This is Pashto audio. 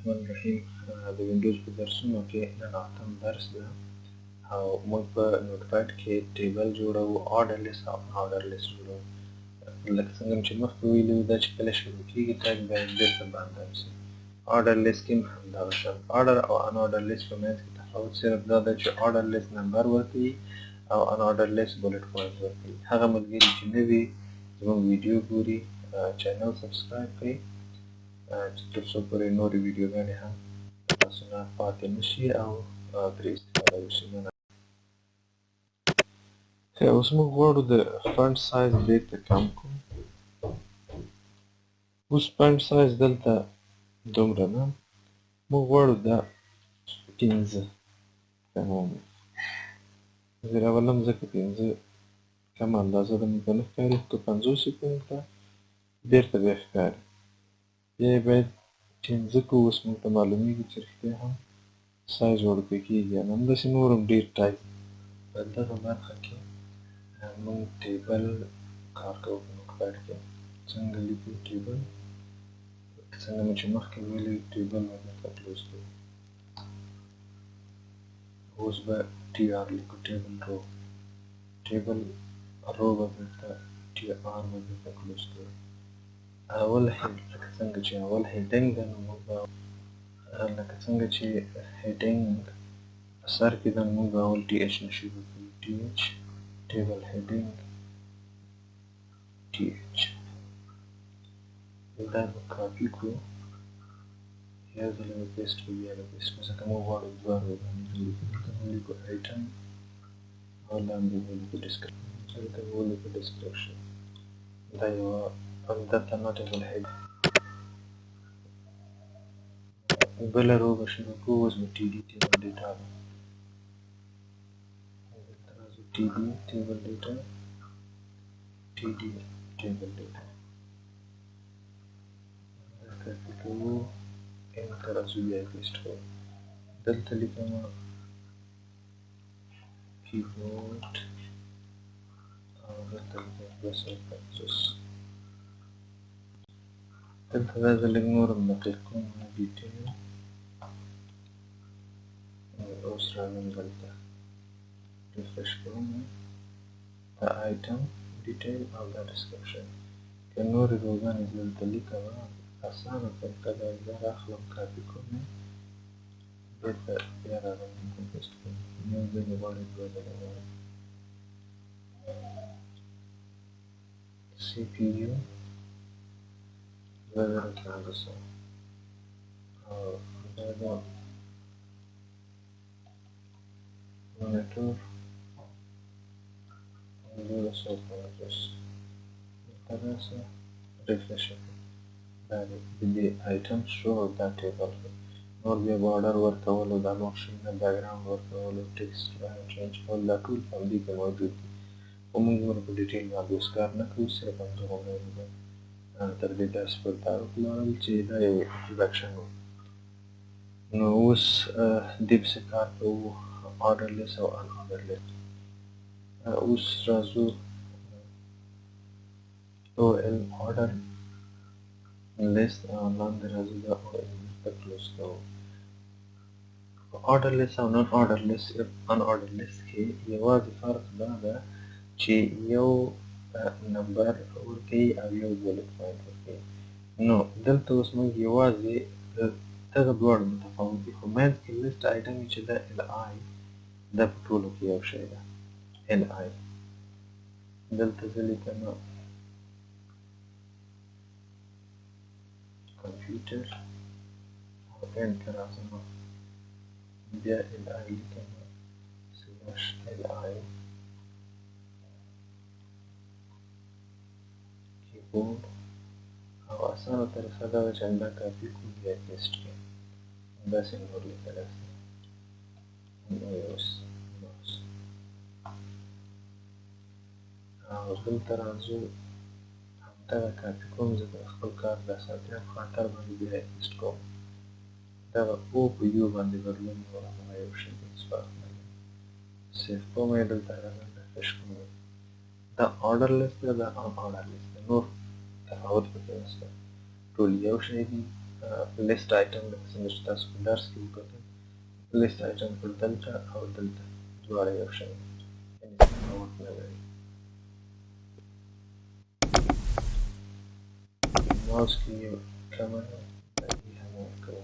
الرحمن الرحیم. د وینډوز په درسونو کې نن هفتم درس ده او موږ په نوټپاد کې ټیبل جوړوو، آرډر لیست او انارډر لیست جوړوو. لکه څنګه چې مخکې ویلي وو دا چې کله شروع کېږي ټاګ باید بېرته بنده شي. آرډر لیست کې هم همدغه شان. آرډر او انارډر لیست په منځ کې تفاوت صرف دا ده چې آرډر لیست نمبر ورکوي او انارډر لیست بولټ پوینټ ورکوي. هغه ملګري چې نه وي زموږ ویډیو ګوري چینل سبسکرایب کړئ تر څو پورې نورې ویډیوګانې هم تاسو نه پاتې نه شي او ترې استفاده وشي. اوس موږ غواړو د فونټ سایز بیرته کم کړو. اوس فونټ سایز دلته دومره نه، موږ غواړو دا 15 کموم. زیر اولم ځکه 15 کم اندازه ده موږ ته نه ښکاري، که 50 سکند ته بیرته بیا ښکاري. بیا یې باید 15 کړو. اوس موږ ته معلومیږي چې رښتیا هم سایز وړوکی کېږي. همداسې نور هم ډېر ټایپ په دغه برخه کې موږ ټیبل کار کوو په نوټپاد کې. څنګه لیکو ټیبل؟ څنګه مو چې مخکې ویلي ټیبل به درته کلوز کوو. اوس به ټي آر لیکو، ټیبل رو. ټیبل رو به درته ټي آر به درته کلوز کوو. اول لکه څنګه چې اول هیډینګ ده نو موږ به لکه څنګه چې هیډینګ په سر کې ده نو موږ به اول ټي ایچ نه شروع کوو. ټي ایچ ټیبل هیډینګ ټي ایچ. دا به کاپي کړو، یو ځل به پیسټ کړو، بیا به پیسټ کړو ځکه موږ غواړو دوه رو باندې ولیکو. دلته به ولیکو ایټم او لاندې به ولیکو ډسکرپشن. دلته به ولیکو ډسکرپشن. دا یوه دلته نوټیبل هیډ. بله رو به شروع کوو. اوس به ټي ډي ټیبل ډیټا ده. دلته راځو ټي ډي ټیبل ډیټا، ټي ډي ټیبل ډیټا. دا کاپي کوو، انټر راځو بیا یې پیسټ کوو. دلته لیکمه کیبورډ او دلته لیکم 250. دلته دا زه لږ نور هم دقیق کوم، ډیټیل. اوس راځم دلته ریفرش کوم، دا ایټم ډیټیل او دا ډسکرپشن. که نورې روګانې زه دلته لیکمه اسانه طریقه ده، زه راخلم کاپي کوم بېرته بیا راغلم لیکم پیسټ کوم. یو ځل یې غواړئ دوه ځله غواړئ. سی پي یو 2500 او دا ده مونیټور 1250. دلته راسه ریفرش وکړه. دا د دې ایټم شو او دا ټیبل شو. نور بیا بارډر ورکول او دا نور شیونه بیکګراوند ورکول او ټکسټ چینج کول دا ټول په همدې کې موجود دي. خو موږ دومره په ډیټیل باندې اوس کار نه کوو، صرف همدغومره یې تر دې درس پورې تعارف لرل چې دا یو انټروډکشن و. نو اوس دې پسې کار کوو، آرډر لیست او ان آرډر لیست. اوس راځو او ال آرډر لیست او لاندې راځو دا او ال ته کلوز کوو. په آرډر لیست او نن آرډر لیست ان آرډر لیست کې یوازې فرق دا ده چې یو نمبر ورکوي او یو بولټ پوینټ ورکوي. نو دلته اوس موږ یوازې دغه دواړه متفاوت دي، خو منځ کې لیست ایټم چې ده ال آی دا په ټولو کې یو شی ده ال آی. دلته زه لیکمه کمپیوټر او انټر راځم بیا ال آی لیکمه سلاش ال آی کیبورډ. او اسانه طریقه دا ده چې همدا کاپي کړو بیا یې پیسټ کړو. همداسې نور لیکلی شئ. او دلته راځو همدغه کاپي کوم، زه د خپل کار د اسانتیا په خاطر باندې بیا یې پیسټ کوم. دغه او په یو باندې بدلون نور همغه یو شی دی، هېڅ فرق نه لري. سیف کوم یې دلته راځم ریفرش کوم. دا آرډر لیست ده، دا ان آرډر لیست ده، نور تفاوت پکې نشته، ټول یو شی دي. لیست آیټم لکه څنګه چې تاسو په درس کې وکتل لیست آیټم پر دلته او دلته دواړه یو شان دي یعنې تفاوت نه لري ماوس کې یو کمه ده دا دې هم ورکوو